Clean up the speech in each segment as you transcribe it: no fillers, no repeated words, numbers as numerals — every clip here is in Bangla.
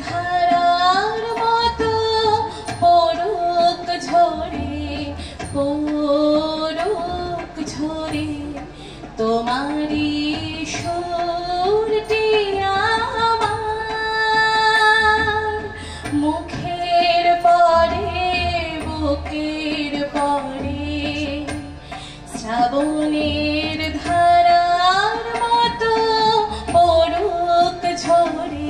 ধারার মতো পরক ঝরে তোমারি সুরটি আমার মুখের পরে বুকের পরে শ্রাবণের ধারার মতো পরক ঝরে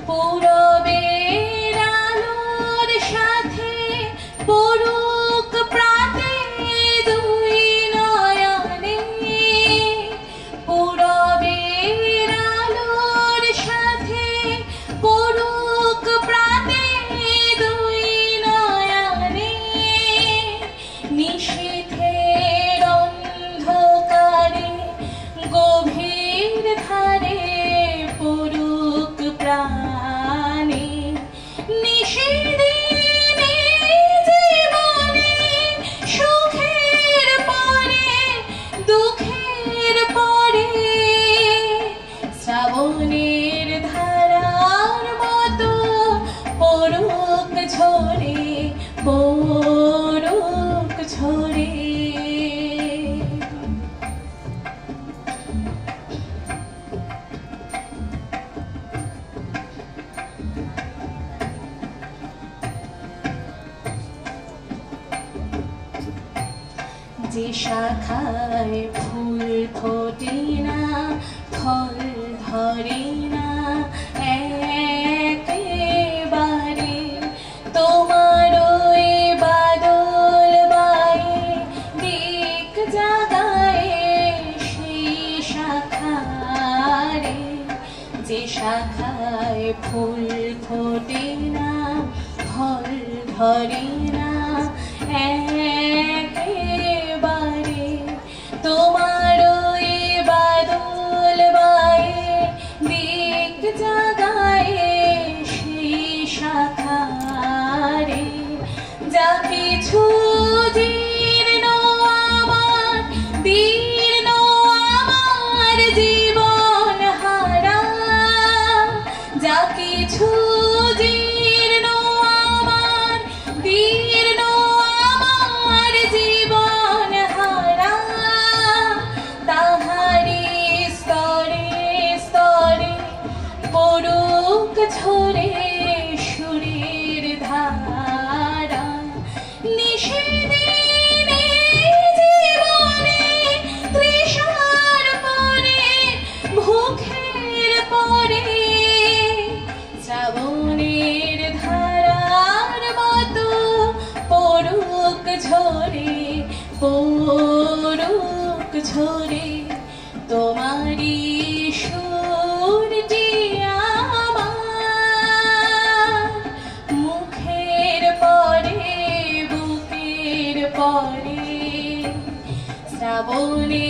পূরবের আলোর সাথে পরুক প্রাতে দুই নয়নে পূরবের আলোর সাথে পরুক প্রাতে দুই নয়নে নিশীথের অন্ধকারে গভীর ধারে পরুক প্রাণে নিশিদিনে জীবনে সুখের পরে দুঃখের পরে শ্রাবণের ধারার মতো পরক ঝরে যে শাখায় ফুল ফোটে না ফল ধরে না একেবারে তোমার ওই বাদল বায়ে দিক জাগায় সেই শাখারে যে শাখায় ফুল ফোটে না ফল ধরে না একেবারে তোমার ওই বাদল বায়ে দিক জাগায় সেই শাখারে যা কিছু জীর্ণ আমার দীর্ণ আমার জীবন হারা যা কিছু জীর্ণ আমার দীর্ণ আমার জীবন হারা তাহারি স্তরে স্তরে পরক ঝরে সুরের ধারা নিশিদিনে জীবনে তৃষার পরে ভুখের পরে শ্রাবণের ধারার মতো পরক ঝরে তোমারি সুরটি আমার মুখের পরে বুকের পরে শ্রাবণে